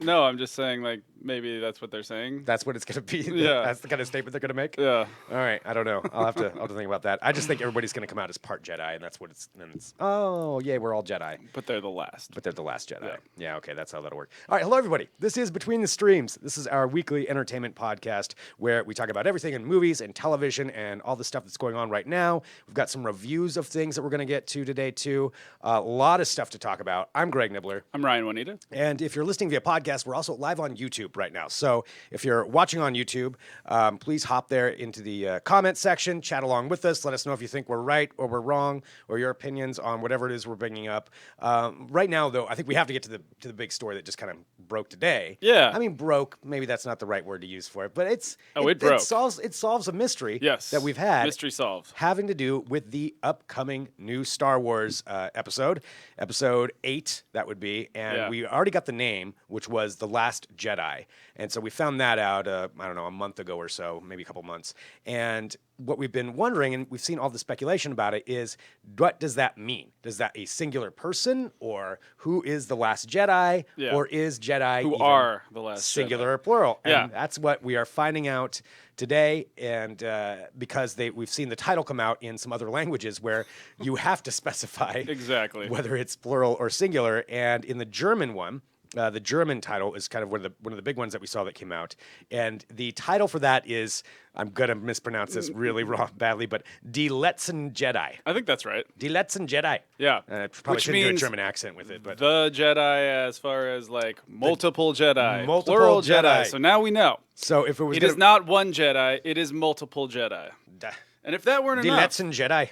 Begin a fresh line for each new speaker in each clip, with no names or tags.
No, I'm just saying, like, maybe that's what they're saying.
That's what it's going to be?
Yeah.
That's the kind of statement they're going to make?
Yeah.
All right. I don't know. I'll have to think about that. I just think everybody's going to come out as part Jedi, and that's what it's. Oh, yeah, we're all Jedi.
But they're the last.
But they're the last Jedi.
Yeah.
Yeah, okay, that's how that'll work. All right, hello, everybody. This is Between the Streams. This is our weekly entertainment podcast where we talk about everything in movies and television and all the stuff that's going on right now. We've got some reviews of things that we're going to get to today, too. A lot of stuff to talk about. I'm Greg Nibbler.
I'm Ryan Juanita.
And if you're listening via podcast, we're also live on YouTube right now. So if you're watching on YouTube, please hop there into the comment section, chat along with us. Let us know if you think we're right or we're wrong, or your opinions on whatever it is we're bringing up. Right now, though, I think we have to get to the big story that just kind of broke today.
Yeah.
I mean, broke. Maybe that's not the right word to use for it, but it
broke.
It solves a mystery.
Yes.
That we've had.
Mystery solved.
Having to do with the upcoming new Star Wars episode 8. That would be, and we already got the name, which was The Last Jedi, and so we found that out. I don't know, a month ago or so, maybe a couple months, and what we've been wondering, and we've seen all the speculation about it, is what does that mean? Does that a singular person, or who is the last Jedi, or is Jedi
who
even
are the last
singular
Jedi?
or plural?
Yeah.
And that's what we are finding out today, and because we've seen the title come out in some other languages where you have to specify
exactly
whether it's plural or singular, and in the German one, the German title is kind of one of the big ones that we saw that came out, and the title for that is, I'm gonna mispronounce this really wrong badly, but Die letzten Jedi.
I think that's right.
Die letzten Jedi.
Yeah.
Probably
Which
shouldn't do a
means
German accent with it, but
the Jedi, as far as like multiple Jedi,
multiple
plural
Jedi.
So now we know.
So if it was,
It is not one Jedi. It is multiple Jedi. And if that weren't
Die
enough,
letzten Jedi.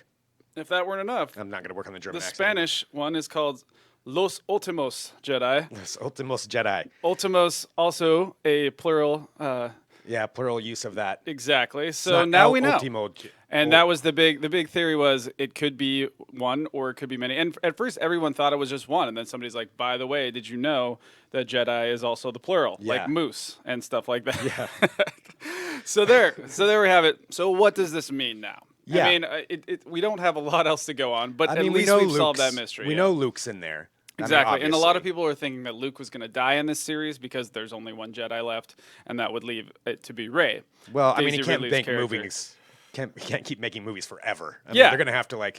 if that weren't enough,
I'm not gonna work on the German
the
accent.
Spanish one is called Los Últimos Jedi.
Los Últimos Jedi.
Ultimos, also a plural.
Yeah, plural use of that.
Exactly. So
Not
now
El
we know.
Ultimo.
And that was the big theory was it could be one or it could be many. And at first everyone thought it was just one. And then somebody's like, by the way, did you know that Jedi is also the plural?
Yeah.
Like moose and stuff like that.
Yeah.
So there we have it. So what does this mean now?
Yeah.
I mean, we don't have a lot else to go on, but
I
at
mean,
least we've solved that mystery.
We know Luke's in there. I mean,
Exactly. And a lot of
obviously.
people are thinking that Luke was going to die in this series because there's only one Jedi left, and that would leave it to be Rey.
Well, I mean, he
Daisy
can't
Ridley's
make
character.
movies. Can't keep making movies forever. I mean,
Yeah.
they're gonna have to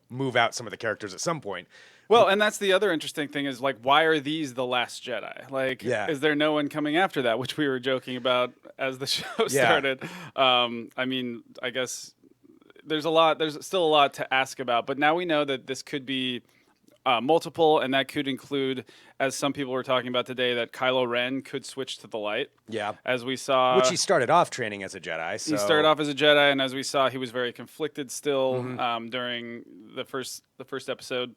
move out some of the characters at some point.
Well, and that's the other interesting thing is, like, why are these the last Jedi? Like, is there no one coming after that? Which we were joking about as the show started. I mean, I guess there's still a lot to ask about, but now we know that this could be multiple, and that could include, as some people were talking about today, that Kylo Ren could switch to the light.
Yeah.
As we saw.
Which he started off training as a Jedi. So.
He started off as a Jedi, and as we saw, he was very conflicted still during the first episode.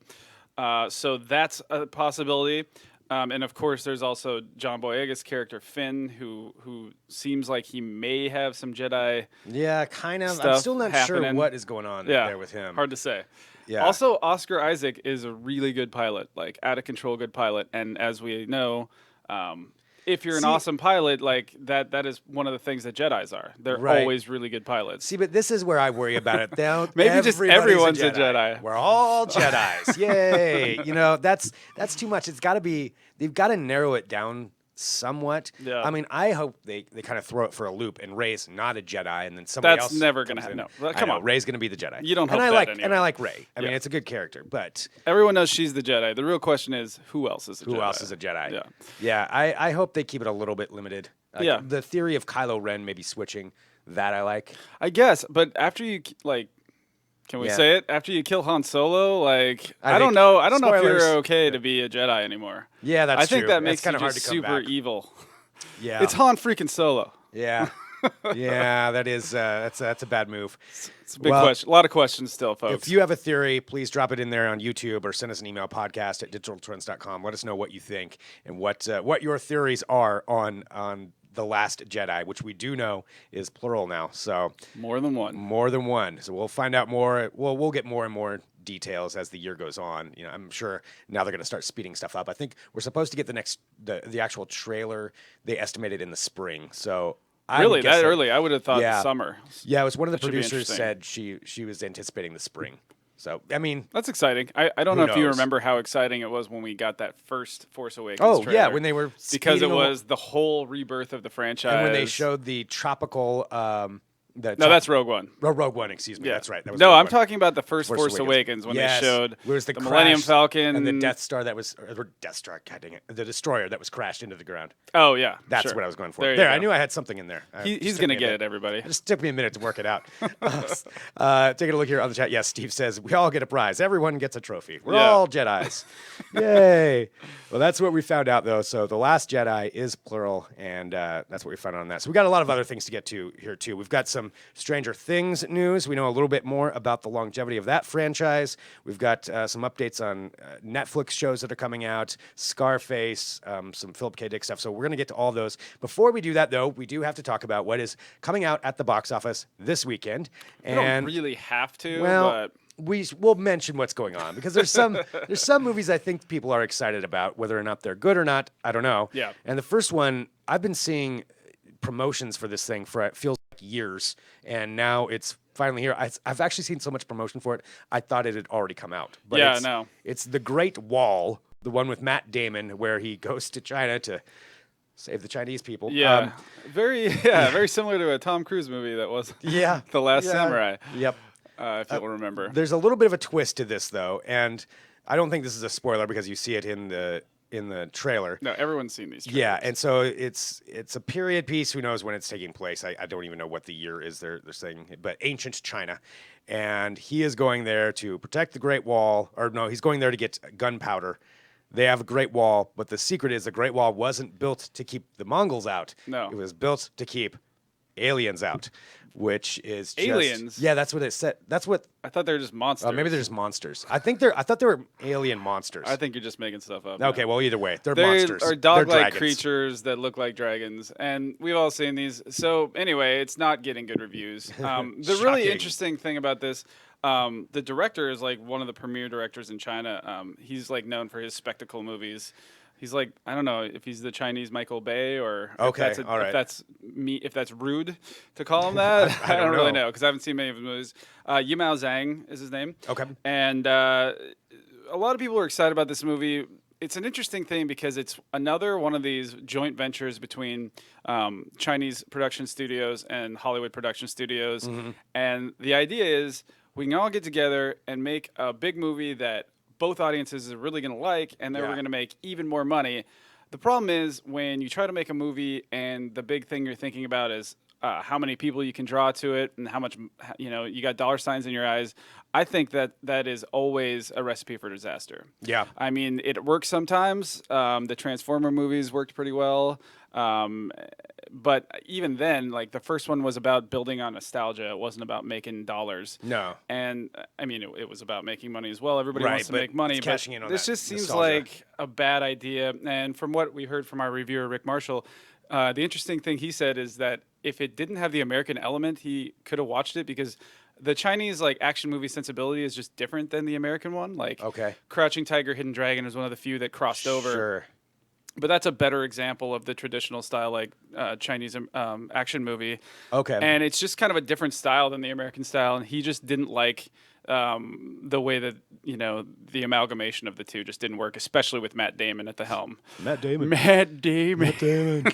So that's a possibility. And of course, there's also John Boyega's character Finn, who seems like he may have some Jedi.
Yeah, kind of. I'm
stuff
still not sure
happening.
what is going on there with him.
Hard to say.
Yeah.
Also, Oscar Isaac is a really good pilot, like out of control good pilot. And as we know, if you're an awesome pilot, like that is one of the things that Jedis are. They're always really good pilots.
See, but this is where I worry about it. Now,
Maybe just everyone's a Jedi.
We're all Jedis. Yay. That's too much. They've got to narrow it down somewhat.
Yeah.
I mean, I hope they kind of throw it for a loop and Rey's not a Jedi, and then somebody else.
That's never going to
comes
happen.
in.
No, come on.
Rey's going to be the Jedi.
You don't hope
and I
that
like
anyway.
And I like Rey. I mean,
Yeah.
it's a good character, but
Everyone knows she's the Jedi. The real question is, who else is a Jedi?
who else is a Jedi?
Yeah.
Yeah. I hope they keep it a little bit limited. Like,
Yeah.
The theory of Kylo Ren maybe switching, that I like.
I guess, but after you can we
Yeah.
say it? After you kill Han Solo, like I don't
think-
know. I don't know if
spoilers.
you're okay to be a Jedi anymore.
Yeah, that's
I think
true.
that
That's
makes you
kinda hard
just
to come
super
back.
evil.
Yeah.
It's Han freaking Solo.
Yeah. Yeah, that is that's a bad move.
It's a big question. A lot of questions still, folks.
If you have a theory, please drop it in there on YouTube or send us an email, podcast@digitaltrends.com. Let us know what you think and what your theories are on The Last Jedi, which we do know is plural now. So
More than one.
more than one. So we'll find out more. We'll get more and more details as the year goes on. You know, I'm sure now they're going to start speeding stuff up. I think we're supposed to get the actual trailer. They estimated in the spring. So
Really, that early? I would have thought
Yeah.
summer.
Yeah, it was one of the
That should be
producers
interesting.
said she was anticipating the spring. So, I mean,
that's exciting. I don't know if you remember how exciting it was when we got that first Force Awakens trailer.
Yeah, when they were
because it was the whole rebirth of the franchise.
And when they showed the tropical
that's Rogue One.
Rogue One, excuse me. Yeah. That's right. That was
no,
Rogue
I'm
One.
talking about the first Force Awakens when they showed
the
Millennium Falcon
and the Death Star that was Death Star. God dang it, the destroyer that was crashed into the ground.
Oh yeah,
that's what I was going for. There, I knew I had something in there.
He's gonna get it, everybody.
It just took me a minute to work it out. Taking a look here on the chat. Yes, Steve says we all get a prize. Everyone gets a trophy. We're all Jedis. Yay! Well, that's what we found out though. So the Last Jedi is plural, and that's what we found on that. So we got a lot of other things to get to here too. We've got some Stranger Things news. We know a little bit more about the longevity of that franchise. We've got some updates on Netflix shows that are coming out, Scarface, some Philip K. Dick stuff. So we're going to get to all those. Before we do that, though, we do have to talk about what is coming out at the box office this weekend.
And we don't really have to,
but we'll mention what's going on because there's some movies I think people are excited about, whether or not they're good or not. I don't know.
Yeah.
And the first one, I've been seeing promotions for this thing for it feels like years, and now it's finally here. I've actually seen so much promotion for it. I thought it had already come out. But it's The Great Wall, the one with Matt Damon, where he goes to China to save the Chinese people.
Yeah, very similar to a Tom Cruise movie that was The Last Samurai.
Yep.
If you'll remember.
There's a little bit of a twist to this though, and I don't think this is a spoiler because you see it in the trailer.
No, everyone's seen these trailers.
Yeah, and so it's a period piece. Who knows when it's taking place? I don't even know what the year is they're saying, but ancient China. And he is going there to protect the Great Wall, or no, he's going there to get gunpowder. They have a Great Wall, but the secret is the Great Wall wasn't built to keep the Mongols out.
No.
It was built to keep aliens out, which is just,
aliens.
Yeah, that's what it said. That's what
I thought they were just monsters.
Maybe they're just monsters. I thought they were alien monsters.
I think you're just making stuff up.
Okay, well, either way, they're monsters.
They are dog-like creatures that look like dragons, and we've all seen these. So anyway, it's not getting good reviews. The really interesting thing about this, the director is like one of the premier directors in China. He's like known for his spectacle movies. He's like, I don't know if he's the Chinese Michael Bay or if that's rude to call him that. I don't really know because I haven't seen many of his movies. Yimou Zhang is his name.
Okay.
And a lot of people are excited about this movie. It's an interesting thing because it's another one of these joint ventures between Chinese production studios and Hollywood production studios. Mm-hmm. And the idea is we can all get together and make a big movie that both audiences are really going to like, and then we're going to make even more money. The problem is when you try to make a movie and the big thing you're thinking about is how many people you can draw to it and how much, you got dollar signs in your eyes. I think that is always a recipe for disaster.
Yeah.
I mean, it works sometimes. The Transformer movies worked pretty well. But even then, like the first one was about building on nostalgia. It wasn't about making dollars.
No.
And I mean, it was about making money as well. Everybody wants to make money. But
cashing in on
this just seems like a bad idea. And from what we heard from our reviewer, Rick Marshall, the interesting thing he said is that if it didn't have the American element, he could have watched it because the Chinese like action movie sensibility is just different than the American one. Like Crouching Tiger, Hidden Dragon is one of the few that crossed over.
Sure.
But that's a better example of the traditional style, like Chinese action movie.
Okay.
And it's just kind of a different style than the American style. And he just didn't like the way that, the amalgamation of the two just didn't work, especially with Matt Damon at the helm.
Matt Damon.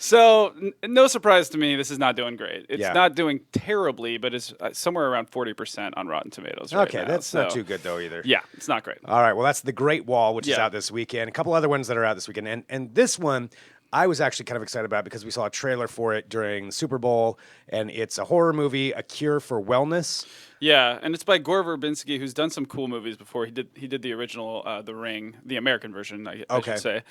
So no surprise to me, this is not doing great. It's not doing terribly, but it's somewhere around 40% on Rotten Tomatoes right now.
That's not too good, though, either.
Yeah, it's not great.
All right, well, that's The Great Wall, which is out this weekend. A couple other ones that are out this weekend. And this one I was actually kind of excited about because we saw a trailer for it during the Super Bowl, and it's a horror movie, A Cure for Wellness.
Yeah, and it's by Gore Verbinski, who's done some cool movies before. He did the original The Ring, the American version, I should say.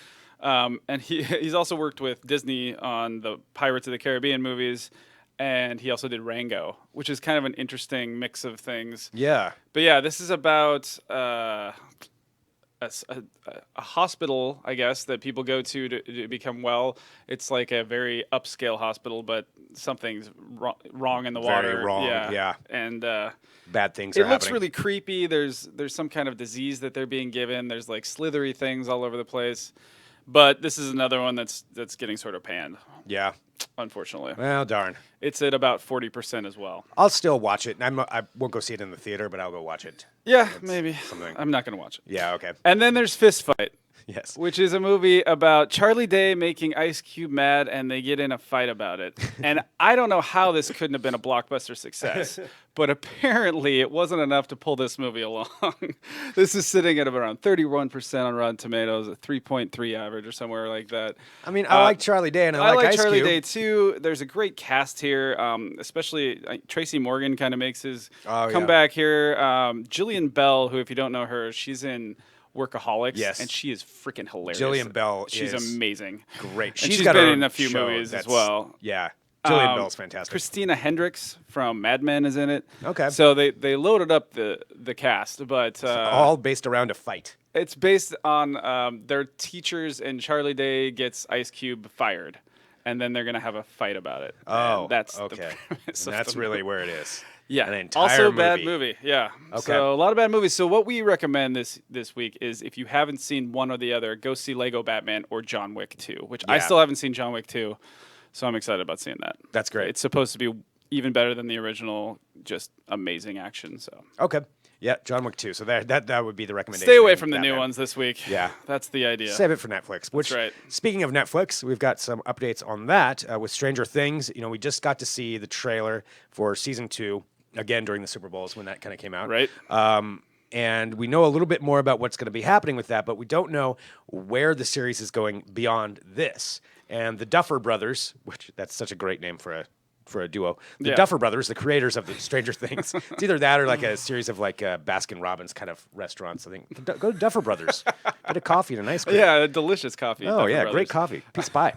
And he's also worked with Disney on the Pirates of the Caribbean movies, and he also did Rango, which is kind of an interesting mix of things.
Yeah.
But yeah, this is about a hospital, I guess, that people go to become well. It's like a very upscale hospital, but something's wrong in the water.
Very wrong, yeah.
And
bad things are happening.
It looks really creepy. There's some kind of disease that they're being given. There's like slithery things all over the place. But this is another one that's getting sort of panned.
Yeah.
unfortunately.
Well, darn.
It's at about 40% as well.
I'll still watch it. I won't go see it in the theater, but I'll go watch it.
Yeah, maybe.
Something.
I'm not going to watch it.
Yeah, okay.
And then there's Fist Fight.
Yes.
Which is a movie about Charlie Day making Ice Cube mad, and they get in a fight about it. And I don't know how this couldn't have been a blockbuster success, but apparently it wasn't enough to pull this movie along. This is sitting at around 31% on Rotten Tomatoes, a 3.3 average or somewhere like that.
I mean, I like Charlie Day, and I like Ice
Charlie
Cube.
Day too. There's a great cast here, especially Tracy Morgan kind of makes his comeback here. Jillian Bell, who if you don't know her, she's in Workaholics,
yes,
and she is freaking hilarious.
Jillian Bell
she's
is
amazing.
Great.
She's been in a few movies as well.
Yeah, Jillian Bell's fantastic.
Christina Hendricks from Mad Men is in it.
Okay.
So they loaded up the cast, but
all based around a fight.
It's based on their teachers, and Charlie Day gets Ice Cube fired, and then they're gonna have a fight about it.
Oh,
and that's
okay.
The premise of
that's
the
really
movie.
where it is.
Yeah.
An entire
also,
movie.
bad movie. Yeah.
Okay.
So a lot of bad movies. So what we recommend this week is if you haven't seen one or the other, go see Lego Batman or John Wick 2, which I still haven't seen John Wick 2, so I'm excited about seeing that.
That's great.
It's supposed to be even better than the original. Just amazing action. So.
Okay. Yeah, John Wick 2. So that would be the recommendation.
Stay away from the new ones this week.
Yeah.
That's the idea.
Save it for Netflix. Which,
That's right.
Speaking of Netflix, we've got some updates on that with Stranger Things. We just got to see the trailer for season 2 again during the Super Bowls when that kind of came out.
Right.
And we know a little bit more about what's going to be happening with that, but we don't know where the series is going beyond this. And the Duffer Brothers, which that's such a great name for a duo. The Duffer Brothers, the creators of the Stranger Things. It's either that or like a series of like Baskin Robbins kind of restaurants. I think go to Duffer Brothers, get a coffee and a nice cream.
Yeah, a delicious coffee.
Oh
Duffer
yeah,
Brothers.
great coffee, piece of pie.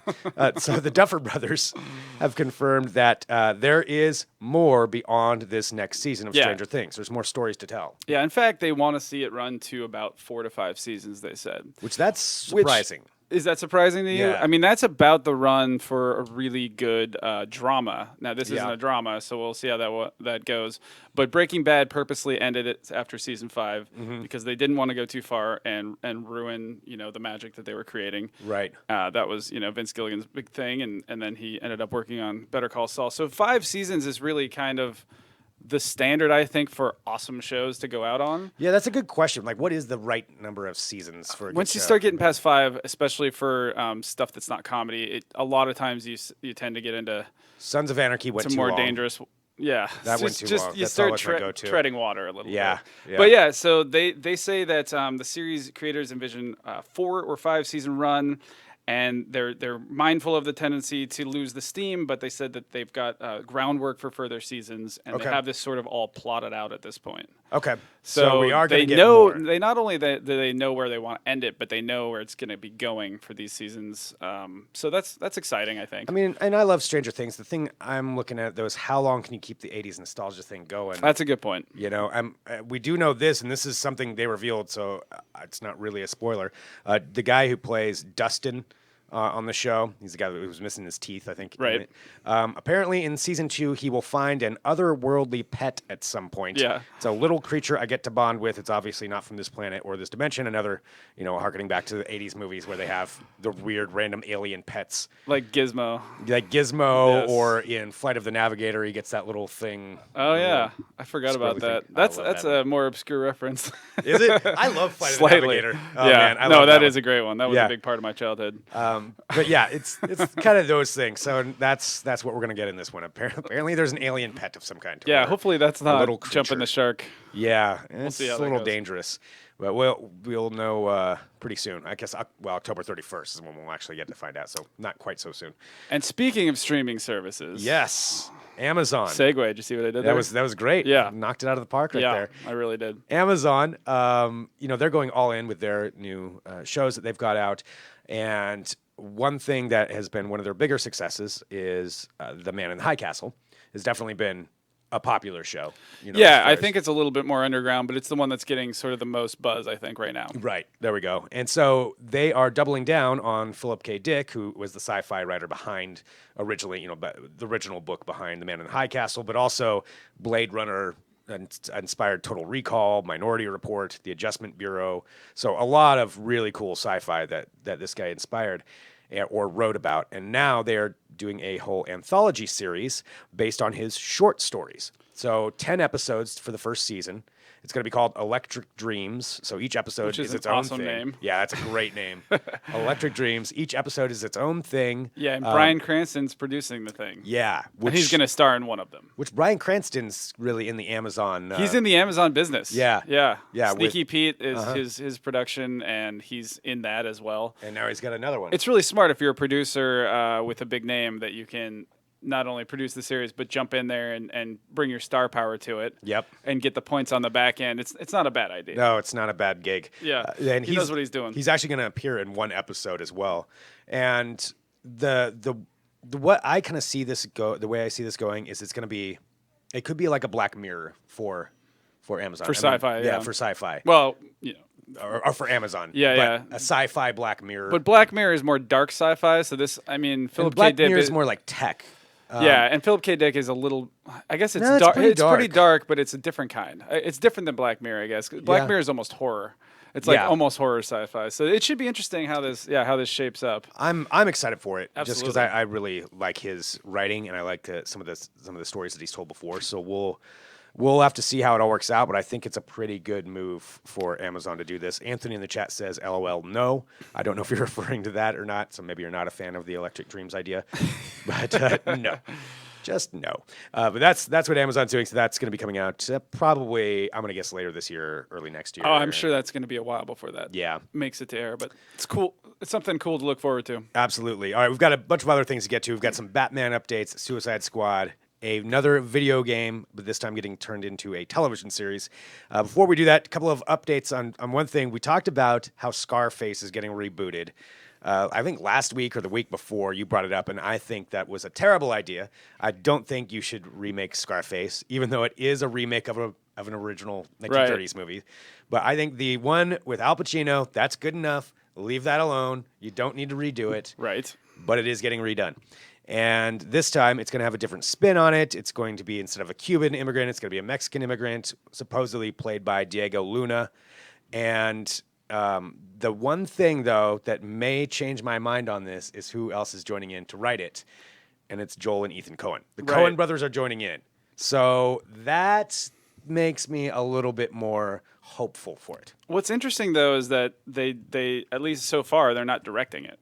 So the Duffer Brothers have confirmed that there is more beyond this next season of Stranger Things. There's more stories to tell.
Yeah, in fact, they want to see it run to about 4 to 5 seasons. They said,
That's surprising.
Is that surprising to you?
Yeah.
I mean, that's about the run for a really good drama. Now, this isn't a drama, so we'll see how that goes. But Breaking Bad purposely ended it after season 5 because they didn't want to go too far and ruin the magic that they were creating.
Right.
That was Vince Gilligan's big thing, and then he ended up working on Better Call Saul. So 5 seasons is really kind of the standard, I think, for awesome shows to go out on.
Yeah, that's a good question. Like, what is the right number of seasons for a good
Once you
show?
start getting past 5, especially for stuff that's not comedy, a lot of times you tend to get into
Sons of Anarchy went too
more
long.
dangerous. Yeah,
That went too long.
You
That's
start
always my go-to.
treading water a little bit.
Yeah.
But yeah, so they say that the series creators envision 4 or 5 season run. And they're mindful of the tendency to lose the steam, but they said that they've got groundwork for further seasons, and they have this sort of all plotted out at this point.
Okay,
so
we are going to get
know
more.
they not only do they know where they want to end it, but they know where it's going to be going for these seasons. So that's exciting, I think.
I mean, and I love Stranger Things. The thing I'm looking at though is how long can you keep the '80s nostalgia thing going?
That's a good point.
We do know this, and this is something they revealed, so it's not really a spoiler. The guy who plays Dustin on the show, he's the guy who was missing his teeth, I think.
Right.
Apparently, in season 2, he will find an otherworldly pet at some point.
Yeah.
It's a little creature I get to bond with. It's obviously not from this planet or this dimension. Another, harkening back to the '80s movies where they have the weird random alien pets.
Like Gizmo.
Like Gizmo,
Yes.
or in Flight of the Navigator, he gets that little thing.
Oh yeah, I forgot about
squirrely
that.
thing. I love
That's
that
a more obscure reference.
Is it? I love Flight of the
Slightly.
Navigator. Oh,
yeah.
man, I
no,
love
that
one.
is a great one. That was
Yeah.
a big part of my childhood.
But yeah, it's kind of those things. So that's what we're gonna get in this one. Apparently, there's an alien pet of some kind.
Yeah, hopefully that's not
little
jumping the
creature.
shark.
Yeah, it's
see how
a
that
little
goes.
dangerous, but we'll know pretty soon. I guess October 31st is when we'll actually get to find out. So not quite so soon.
And speaking of streaming services,
Yes, Amazon.
segue. Did you see what I did
That
there?
was great.
Yeah.
Knocked it out of the park right
yeah,
there.
I really did.
Amazon, they're going all in with their new shows that they've got out. And one thing that has been one of their bigger successes is The Man in the High Castle. Has definitely been a popular show. As
Yeah,
far
I
as-
think it's a little bit more underground, but it's the one that's getting sort of the most buzz, I think, right now.
Right, there we go. And so they are doubling down on Philip K. Dick, who was the sci-fi writer behind originally, the original book behind The Man in the High Castle, but also Blade Runner inspired Total Recall, Minority Report, The Adjustment Bureau. So a lot of really cool sci-fi that this guy inspired or wrote about. And now they're doing a whole anthology series based on his short stories. So 10 episodes for the first season. It's going to be called Electric Dreams. So each episode is its own
awesome
thing.
Name.
Yeah, that's a great name. Electric Dreams. Each episode is its own thing.
Yeah, and Bryan Cranston's producing the thing.
Yeah.
And he's going to star in one of them.
Which Bryan Cranston's really in the Amazon.
He's in the Amazon business.
Yeah.
Yeah.
Yeah.
Sneaky Pete is his production, and he's in that as well.
And now he's got another one.
It's really smart if you're a producer with a big name that you can not only produce the series, but jump in there and bring your star power to it.
Yep.
And get the points on the back end. It's not a bad idea.
No, it's not a bad gig.
Yeah.
And
he knows what he's doing.
He's actually going to appear in one episode as well. And the what I kind of see this go, the way I see this going is it could be like a Black Mirror for Amazon.
For sci-fi, yeah.
For sci-fi.
Well, you know.
Or for Amazon.
Yeah, yeah.
A sci-fi Black Mirror.
But Black Mirror is more dark sci-fi, so this, I mean, Philip K. Dick.
Black Mirror is more like tech.
Yeah, and Philip K. Dick is a little. I guess it's
No, it's
dark.
pretty
It's pretty dark, but it's a different kind. It's different than Black Mirror, I guess. Black Mirror is almost horror. It's like almost horror sci-fi. So it should be interesting how this shapes up.
I'm excited for it.
Absolutely.
Just because I really like his writing and I like some of the stories that he's told before. So we'll have to see how it all works out, but I think it's a pretty good move for Amazon to do this. Anthony in the chat says, LOL, no. I don't know if you're referring to that or not, so maybe you're not a fan of the Electric Dreams idea. But no, just no. But that's what Amazon's doing, so that's going to be coming out probably, I'm going to guess, later this year, early next year.
Oh, I'm sure that's going to be a while before that makes it to air, but it's cool. It's something cool to look forward to.
Absolutely. All right, we've got a bunch of other things to get to. We've got some Batman updates, Suicide Squad, another video game, but this time getting turned into a television series. Before we do that, a couple of updates on one thing. We talked about how Scarface is getting rebooted. I think last week or the week before you brought it up, and I think that was a terrible idea. I don't think you should remake Scarface, even though it is a remake of an original 1930s movie. But I think the one with Al Pacino, that's good enough. Leave that alone. You don't need to redo it.
Right.
But it is getting redone. And this time, it's going to have a different spin on it. It's going to be, instead of a Cuban immigrant, it's going to be a Mexican immigrant, supposedly played by Diego Luna. And the one thing, though, that may change my mind on this is who else is joining in to write it. And it's Joel and Ethan Coen. The Coen brothers are joining in. So that makes me a little bit more hopeful for it.
What's interesting, though, is that they at least so far, they're not directing it.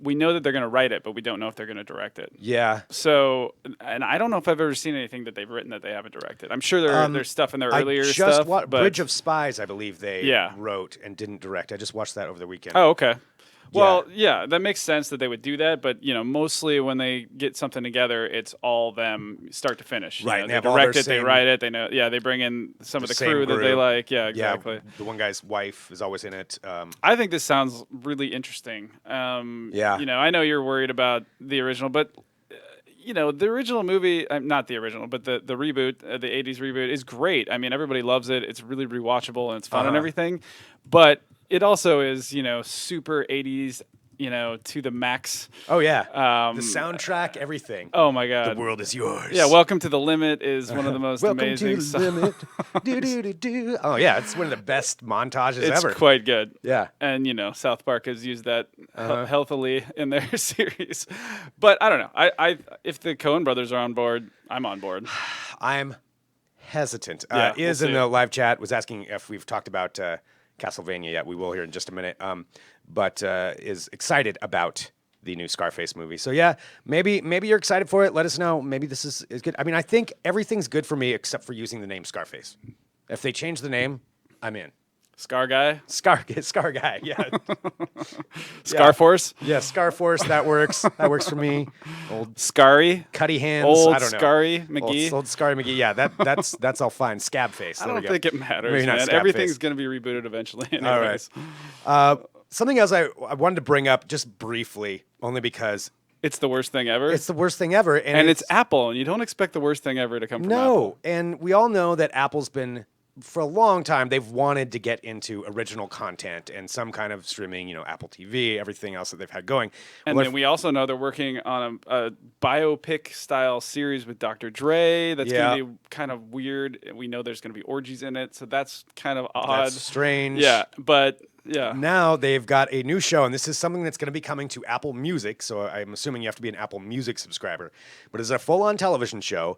We know that they're going to write it, but we don't know if they're going to direct it.
Yeah.
So, and I don't know if I've ever seen anything that they've written that they haven't directed. I'm sure there's stuff in their earlier stuff. But
Bridge of Spies, I believe they wrote and didn't direct. I just watched that over the weekend.
Oh, okay. Well, yeah, that makes sense that they would do that, but mostly when they get something together, it's all them start to finish.
Right,
They direct it, they write it, they know. Yeah, they bring in some of the crew that they like. Yeah, exactly.
Yeah, the one guy's wife is always in it.
I think this sounds really interesting. I know you're worried about the original, but the original movie, not the original, but the reboot, the 80s reboot is great. I mean, everybody loves it. It's really rewatchable and it's fun and everything, but it also is, super 80s, to the max.
Oh, yeah. The soundtrack, everything.
Oh, my God.
The world is yours.
Yeah, Welcome to the Limit is one of the most amazing songs.
Welcome to the Limit. Do. Oh, yeah, it's one of the best montages ever.
It's quite good.
Yeah.
And, South Park has used that healthily in their series. But I don't know. I if the Coen brothers are on board, I'm on board.
I'm hesitant.
Yeah,
in the live chat was asking if we've talked about Castlevania yet. We will here in just a minute. But is excited about the new Scarface movie. So yeah, maybe you're excited for it. Let us know. Maybe this is good. I mean, I think everything's good for me except for using the name Scarface. If they change the name, I'm in.
Scar guy?
Scar guy, yeah.
Scarforce?
Yeah, Scarforce, that works. That works for me.
Old Scary?
Cutty hands,
Old
I don't know.
Scary McGee?
Old Scary McGee, yeah, that's all fine. Scab face.
I don't think it matters, man. Everything's going to be rebooted eventually anyways.
All right. Something else I wanted to bring up just briefly, only because
it's the worst thing ever.
It's the worst thing ever.
And it's Apple, and you don't expect the worst thing ever to come from Apple.
No, and we all know that Apple's been for a long time, they've wanted to get into original content and some kind of streaming, Apple TV, everything else that they've had going.
And then we also know they're working on a biopic style series with Dr. Dre. That's going to be kind of weird. We know there's going to be orgies in it, so that's kind of odd.
That's strange.
Yeah, but yeah.
Now they've got a new show, and this is something that's going to be coming to Apple Music. So I'm assuming you have to be an Apple Music subscriber. But it's a full-on television show.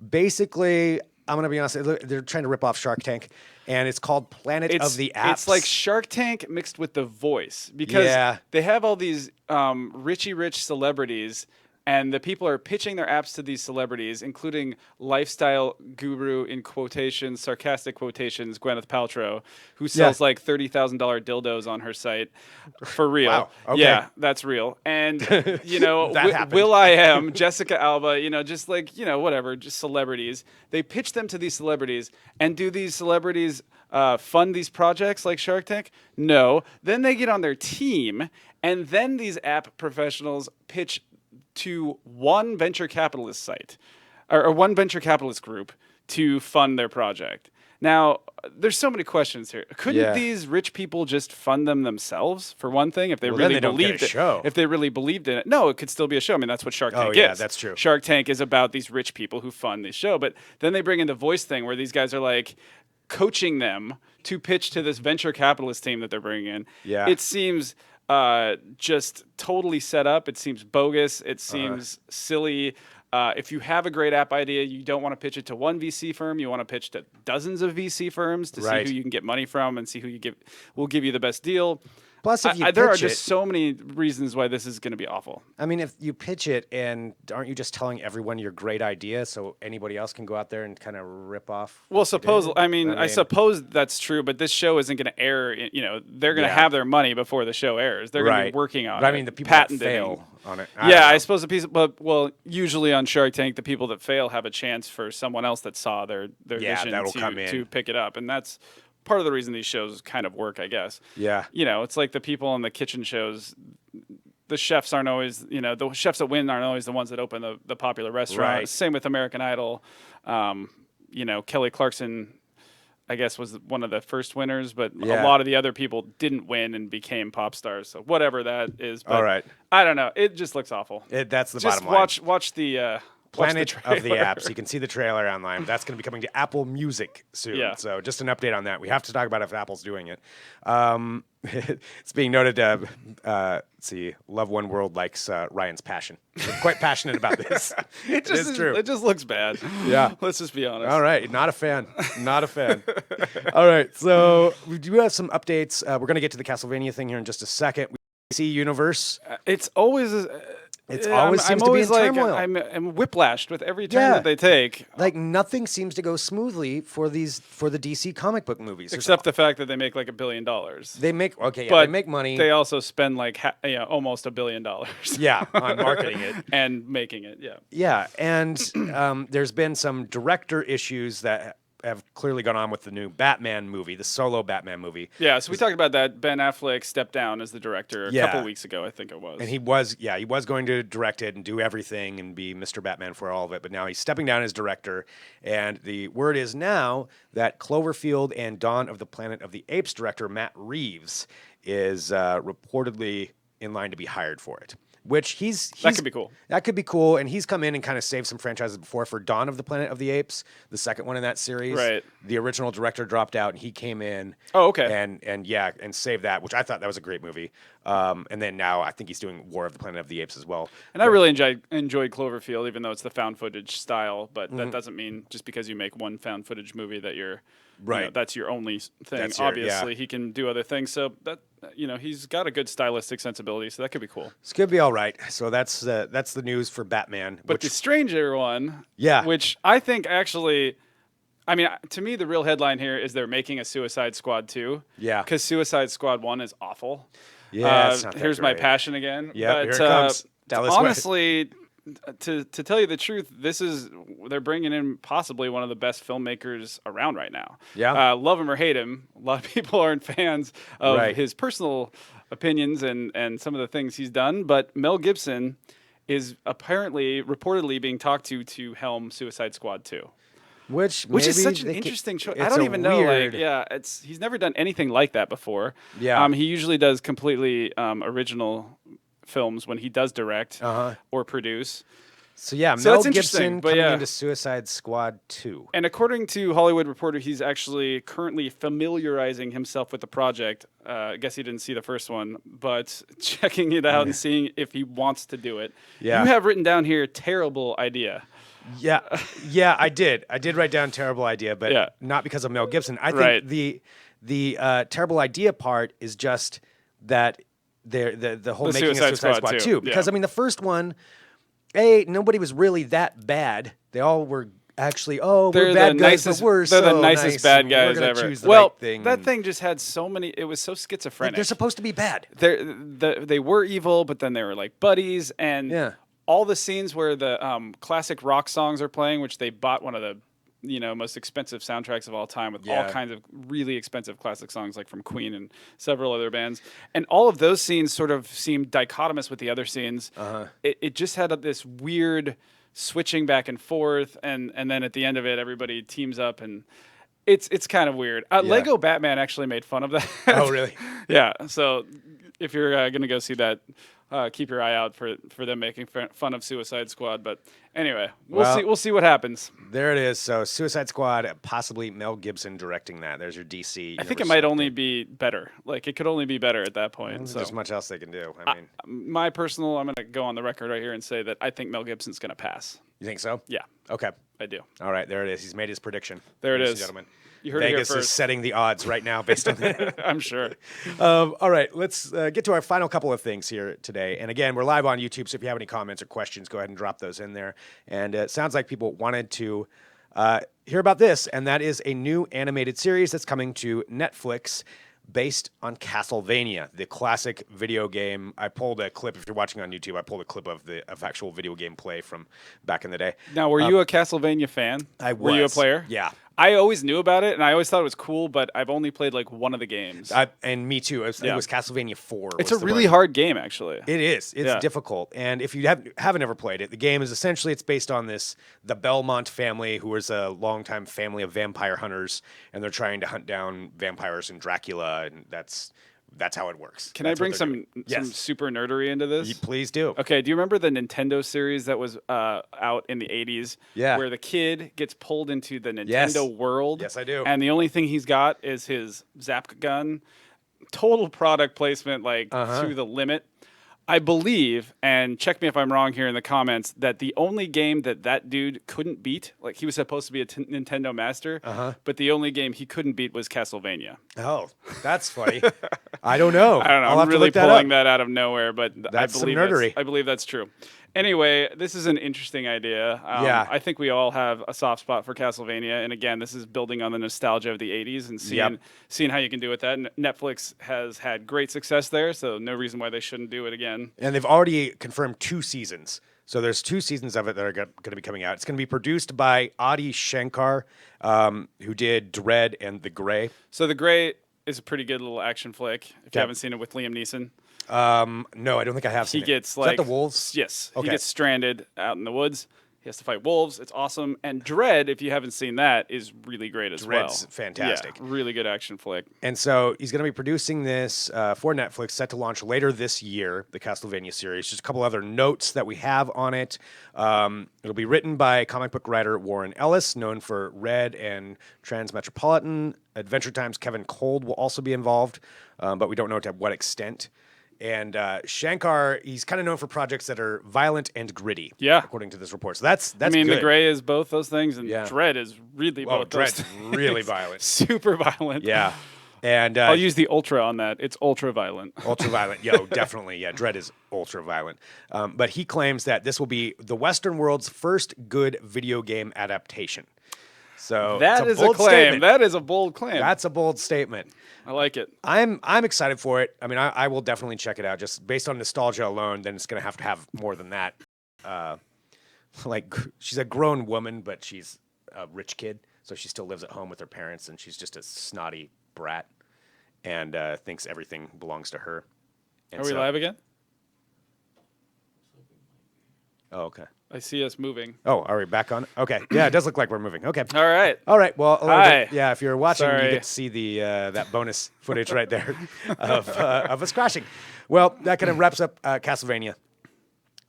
Basically, I'm going to be honest, they're trying to rip off Shark Tank, and it's called Planet of the Apps.
It's like Shark Tank mixed with The Voice, because they have all these rich celebrities, and the people are pitching their apps to these celebrities, including lifestyle guru, in quotations, sarcastic quotations, Gwyneth Paltrow, who sells like $30,000 dildos on her site. For real.
Wow. Okay.
Yeah, that's real. And, Will.i.am, Jessica Alba, just like, whatever, just celebrities. They pitch them to these celebrities, and do these celebrities fund these projects like Shark Tank? No. Then they get on their team, and then these app professionals pitch to one venture capitalist site or one venture capitalist group to fund their project. Now, there's so many questions here. Couldn't these rich people just fund them themselves, for one thing, if they really believed it? If they really believed in it? No, it could still be a show. I mean, that's what Shark Tank is.
Yeah, that's true.
Shark Tank is about these rich people who fund this show. But then they bring in the Voice thing, where these guys are like coaching them to pitch to this venture capitalist team that they're bringing in.
Yeah.
It seems just totally set up. It seems bogus. It seems silly. If you have a great app idea, you don't want to pitch it to one VC firm. You want to pitch to dozens of VC firms to see who you can get money from and see who will give you the best deal.
Plus, if you
there are just so many reasons why this is going to be awful.
I mean, if you pitch it, and aren't you just telling everyone your great idea so anybody else can go out there and kind of rip off?
Well, I suppose that's true, but this show isn't going to air. They're going to have their money before the show airs. They're going to be working on it.
I mean, the people that fail on it.
I suppose usually on Shark Tank, the people that fail have a chance for someone else that saw their vision to pick it up, and that's part of the reason these shows kind of work, I guess.
Yeah.
It's like the people on the kitchen shows. The chefs aren't always, the chefs that win aren't always the ones that open the popular restaurant.
Right.
Same with American Idol. Kelly Clarkson, I guess, was one of the first winners, but a lot of the other people didn't win and became pop stars. So whatever that is. But
all right.
I don't know. It just looks awful.
That's the bottom line.
Watch the
Planet of the Apps. You can see the trailer online. That's going to be coming to Apple Music soon. Yeah. So just an update on that. We have to talk about if Apple's doing it. It's being noted, let's see, Love One World likes Ryan's passion. We're quite passionate about this.
It is true. It just looks bad.
Yeah.
Let's just be honest.
All right. Not a fan. Not a fan. All right. So we do have some updates. We're going to get to the Castlevania thing here in just a second. DC Universe.
It's always...
It always seems to be in turmoil.
I'm whiplashed with every turn that they take.
Like, nothing seems to go smoothly for the DC comic book movies.
Except the fact that they make like $1 billion.
They make
but
they make money.
They also spend like almost $1 billion.
Yeah, on marketing it
and making it. Yeah.
Yeah, and there's been some director issues that have clearly gone on with the new Batman movie, the solo Batman movie.
Yeah, so we talked about that. Ben Affleck stepped down as the director a couple weeks ago, I think it was.
And he was going to direct it and do everything and be Mr. Batman for all of it, but now he's stepping down as director, and the word is now that Cloverfield and Dawn of the Planet of the Apes director Matt Reeves is reportedly in line to be hired for it. Which that
could be cool.
That could be cool, and he's come in and kind of saved some franchises before. For Dawn of the Planet of the Apes, the second one in that series,
right?
The original director dropped out, and he came in.
Oh, okay.
And saved that, which I thought that was a great movie. And then now I think he's doing War of the Planet of the Apes as well.
And I really enjoyed Cloverfield, even though it's the found footage style. But that doesn't mean just because you make one found footage movie that you're right. That's your only thing. Obviously, he can do other things. So that he's got a good stylistic sensibility. So that could be cool.
This could be all right. So that's the news for Batman.
But the stranger one, which I think actually. I mean, to me, the real headline here is they're making a Suicide Squad 2.
Yeah.
Because Suicide Squad 1 is awful.
Yeah,
here's my passion again.
Yeah, here it comes.
Honestly, to tell you the truth, they're bringing in possibly one of the best filmmakers around right now.
Yeah.
Love him or hate him, a lot of people aren't fans of his personal opinions and some of the things he's done. But Mel Gibson is reportedly being talked to helm Suicide Squad 2.
Which
is such an interesting choice. I don't even know. Like, he's never done anything like that before.
Yeah.
He usually does completely original films when he does direct or produce.
So Mel Gibson coming into Suicide Squad 2.
And according to Hollywood Reporter, he's actually currently familiarizing himself with the project. I guess he didn't see the first one, but checking it out and seeing if he wants to do it.
Yeah.
You have written down here, terrible idea.
Yeah, I did. I did write down terrible idea, but not because of Mel Gibson. I think the terrible idea part is just that the whole making of Suicide Squad 2. Because, I mean, the first one... nobody was really that bad. They all were actually, we're bad guys, but we're so
the nicest bad guys ever. That thing just had so many. It was so schizophrenic.
Like, they're supposed to be bad.
They were evil, but then they were like buddies, and all the scenes where the classic rock songs are playing, which they bought one of the most expensive soundtracks of all time with all kinds of really expensive classic songs like from Queen and several other bands. And all of those scenes sort of seemed dichotomous with the other scenes. It just had this weird switching back and forth. And then at the end of it, everybody teams up and it's kind of weird. Lego Batman actually made fun of that.
Oh, really?
Yeah. So if you're going to go see that, keep your eye out for them making fun of Suicide Squad. But anyway, we'll see what happens.
There it is. So Suicide Squad, possibly Mel Gibson directing that. There's your DC.
I think it might only be better. Like, it could only be better at that point. So
there's much else they can do. I mean,
I'm going to go on the record right here and say that I think Mel Gibson's going to pass.
You think so?
Yeah.
Okay.
I do.
All right. There it is. He's made his prediction.
There it is.
Gentlemen.
You heard
Vegas
it here
is
first.
setting the odds right now based on that.
I'm sure.
All right, let's get to our final couple of things here today. And again, we're live on YouTube, so if you have any comments or questions, go ahead and drop those in there. And it sounds like people wanted to hear about this, and that is a new animated series that's coming to Netflix based on Castlevania, the classic video game. I pulled a clip. If you're watching on YouTube, I pulled a clip of the actual video game play from back in the day.
Now, were you a Castlevania fan?
I was.
Were you a player?
Yeah.
I always knew about it, and I always thought it was cool, but I've only played like one of the games.
And me too. It was Castlevania 4.
It's a really hard game, actually.
It is. It's difficult. And if you haven't ever played it, the game is essentially, it's based on the Belmont family, who is a longtime family of vampire hunters, and they're trying to hunt down vampires and Dracula, and that's how it works.
Can I bring some super nerdery into this?
Please do.
Okay, do you remember the Nintendo series that was out in the 80s?
Yeah.
Where the kid gets pulled into the Nintendo world?
Yes, I do.
And the only thing he's got is his Zap gun. Total product placement, to the limit. I believe, and check me if I'm wrong here in the comments, that the only game that dude couldn't beat, like he was supposed to be a Nintendo master, but the only game he couldn't beat was Castlevania.
Oh, that's funny. I don't know.
I'm really pulling that out of nowhere, but
that's some nerdery.
I believe that's true. Anyway, this is an interesting idea. I think we all have a soft spot for Castlevania, and again, this is building on the nostalgia of the 80s and seeing how you can do with that. And Netflix has had great success there, so no reason why they shouldn't do it again.
And they've already confirmed 2 seasons. So there's 2 seasons of it that are going to be coming out. It's going to be produced by Adi Shankar, who did Dread and The Grey.
So The Grey is a pretty good little action flick, if you haven't seen it, with Liam Neeson.
No, I don't think I have seen it.
Is
that the wolves?
Yes.
Okay.
He gets stranded out in the woods. He has to fight wolves. It's awesome. And Dread, if you haven't seen that, is really great as well.
Dread's fantastic.
Yeah, really good action flick.
And so he's going to be producing this for Netflix, set to launch later this year, the Castlevania series. Just a couple other notes that we have on it. It'll be written by comic book writer Warren Ellis, known for Red and Transmetropolitan. Adventure Time's Kevin Cold will also be involved, but we don't know to what extent. And Shankar, he's kind of known for projects that are violent and gritty, according to this report. So that's
I mean,
good.
The Grey is both those things, and Dread is really both those things.
Dread's really violent.
Super violent.
Yeah. And
I'll use the ultra on that. It's ultra violent.
Ultra violent. Yo, definitely. Yeah, Dread is ultra violent. But he claims that this will be the Western world's first good video game adaptation. So
that is a claim. Statement. That is a bold claim.
That's a bold statement.
I like it.
I'm excited for it. I mean, I will definitely check it out. Just based on nostalgia alone, then it's going to have more than that. Like, she's a grown woman, but she's a rich kid, so she still lives at home with her parents, and she's just a snotty brat and thinks everything belongs to her. And
Are we live again?
Oh, okay.
I see us moving.
Oh, are we back on? Okay. Yeah, it does look like we're moving. Okay.
All right.
All right. Well,
Hi.
yeah, if you're watching,
Sorry.
you get to see the that bonus footage right there of us crashing. Well, that kind of wraps up Castlevania.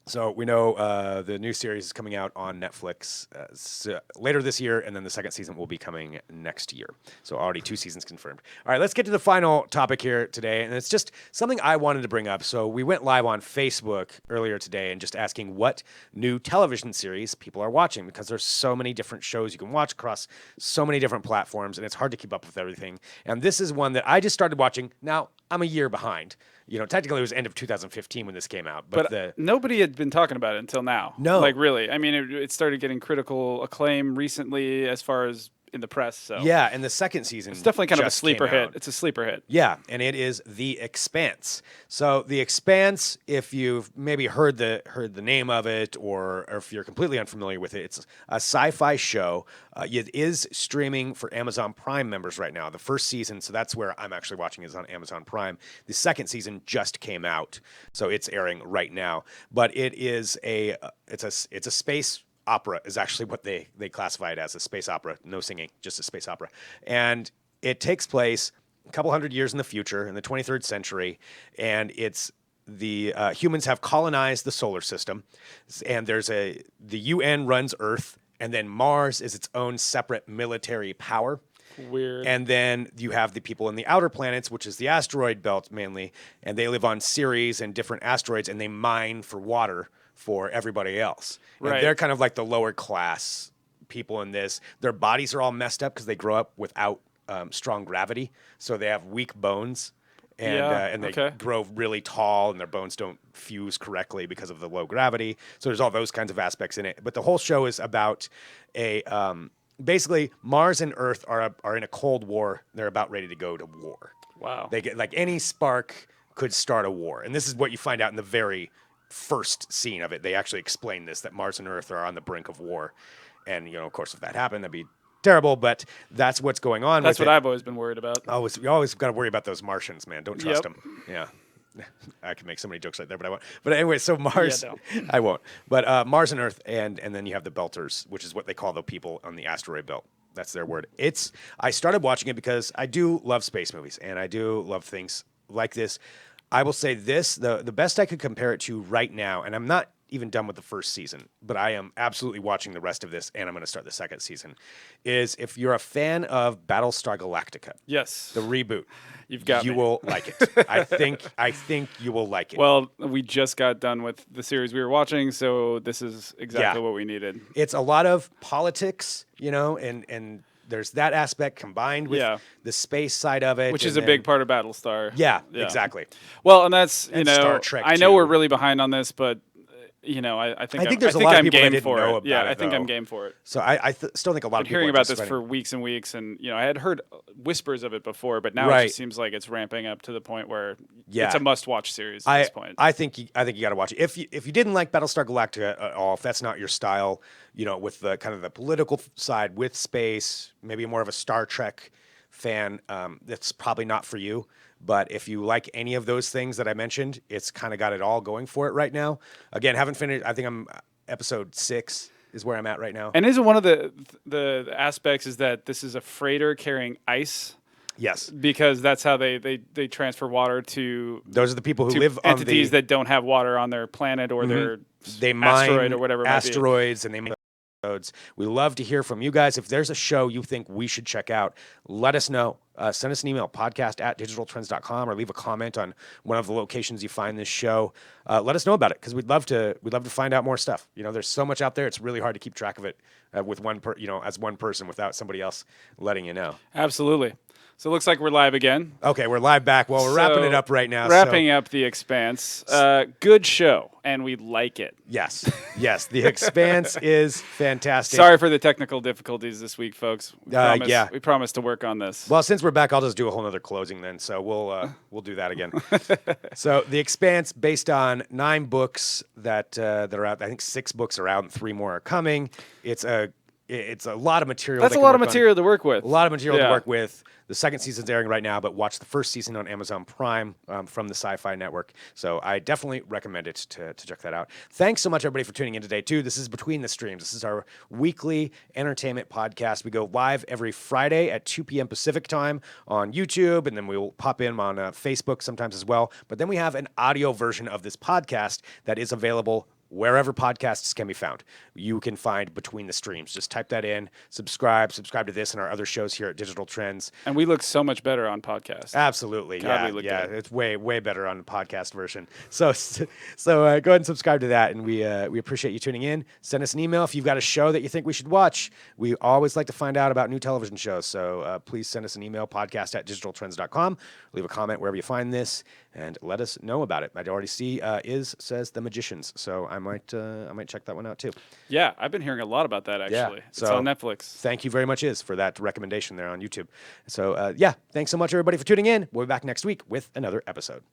So we know the new series is coming out on Netflix later this year, and then the second season will be coming next year. So already 2 seasons confirmed. All right, let's get to the final topic here today, and it's just something I wanted to bring up. So we went live on Facebook earlier today and just asking what new television series people are watching, because there's so many different shows you can watch across so many different platforms, and it's hard to keep up with everything. And this is one that I just started watching. Now, I'm a year behind. You know, technically it was end of 2015 when this came out, but
nobody had been talking about it until now.
No,
like really. I mean, it started getting critical acclaim recently, as far as in the press. So
yeah, and the second season
it's definitely kind of a sleeper hit. It's a sleeper hit.
Yeah, and it is The Expanse. So The Expanse, if you've maybe heard the name of it, or if you're completely unfamiliar with it, it's a sci-fi show. It is streaming for Amazon Prime members right now. The first season, so that's where I'm actually watching, is on Amazon Prime. The second season just came out, so it's airing right now. But it is it's a space opera is actually what they classify it as, a space opera. No singing, just a space opera. And it takes place a couple hundred years in the future, in the 23rd century, and it's the humans have colonized the solar system, and the UN runs Earth, and then Mars is its own separate military power.
Weird.
And then you have the people in the outer planets, which is the asteroid belt mainly, and they live on Ceres and different asteroids, and they mine for water for everybody else.
Right.
And they're kind of like the lower class people in this. Their bodies are all messed up because they grow up without strong gravity, so they have weak bones, and they grow really tall, and their bones don't fuse correctly because of the low gravity. So there's all those kinds of aspects in it. But the whole show is about basically Mars and Earth are in a Cold War. They're about ready to go to war.
Wow.
They get, like, any spark could start a war, and this is what you find out in the very first scene of it. They actually explain this, that Mars and Earth are on the brink of war. And, you know, of course, if that happened, that'd be terrible, but that's what's going on.
That's what I've always been worried about.
You always got to worry about those Martians, man. Don't trust them. Yeah. I can make so many jokes right there, but I won't. But anyway, so Mars, I won't. But Mars and Earth, and then you have the Belters, which is what they call the people on the asteroid belt. That's their word. I started watching it because I do love space movies, and I do love things like this. I will say this, the best I could compare it to right now, and I'm not even done with the first season, but I am absolutely watching the rest of this, and I'm going to start the second season, is if you're a fan of Battlestar Galactica.
Yes.
The reboot.
You
will like it. I think you will like it.
Well, we just got done with the series we were watching, so this is exactly what we needed.
It's a lot of politics, you know, and there's that aspect combined with the space side of it.
Which is a big part of Battlestar.
Yeah, exactly.
Well, and that's,
Star Trek
I know we're really behind on this, but you know, I think
there's a lot of people that didn't
know
about it.
Yeah, I think I'm game for it.
So I still think a lot of people
hearing about this for weeks and weeks, and you know, I had heard whispers of it before, but now it just seems like it's ramping up to the point where it's a must-watch series at this point.
I think you got to watch it. If you didn't like Battlestar Galactica at all, if that's not your style, you know, with the kind of the political side with space, maybe more of a Star Trek fan, that's probably not for you. But if you like any of those things that I mentioned, it's kind of got it all going for it right now. Again, haven't finished. I think I'm episode 6 is where I'm at right now.
And isn't one of the aspects is that this is a freighter carrying ice?
Yes.
Because that's how they transfer water to...
Those are the people who live on
entities that don't have water on their planet or their asteroid or whatever.
Asteroids, and they make episodes. We love to hear from you guys. If there's a show you think we should check out, let us know. Send us an email, podcast@digitaltrends.com, or leave a comment on one of the locations you find this show. Let us know about it, because we'd love to find out more stuff. You know, there's so much out there; it's really hard to keep track of it with as one person without somebody else letting you know.
Absolutely. So it looks like we're live again.
Okay, we're live back. Well, we're wrapping it up right now.
Wrapping up The Expanse. Good show, and we like it.
Yes. The Expanse is fantastic.
Sorry for the technical difficulties this week, folks. We promise to work on this.
Well, since we're back, I'll just do a whole other closing then. So we'll do that again. So The Expanse, based on 9 books that are out. I think 6 books are out and 3 more are coming. It's it's a lot of material.
That's a lot of material to work with.
A lot of material to work with. The second season's airing right now, but watch the first season on Amazon Prime from the Sci-Fi Network. So I definitely recommend it to check that out. Thanks so much, everybody, for tuning in today, too. This is Between the Streams. This is our weekly entertainment podcast. We go live every Friday at 2 p.m. Pacific time on YouTube, and then we will pop in on Facebook sometimes as well. But then we have an audio version of this podcast that is available wherever podcasts can be found. You can find Between the Streams. Just type that in, subscribe to this and our other shows here at Digital Trends.
And we look so much better on podcast.
Absolutely.
God, we look good.
It's way better on the podcast version. So go ahead and subscribe to that, and we appreciate you tuning in. Send us an email if you've got a show that you think we should watch. We always like to find out about new television shows, so please send us an email, podcast@digitaltrends.com. Leave a comment wherever you find this, and let us know about it. I already see says The Magicians, so I might check that one out too.
Yeah, I've been hearing a lot about that actually.
Yeah,
it's on Netflix.
Thank you very much, for that recommendation there on YouTube. So thanks so much everybody for tuning in. We'll be back next week with another episode.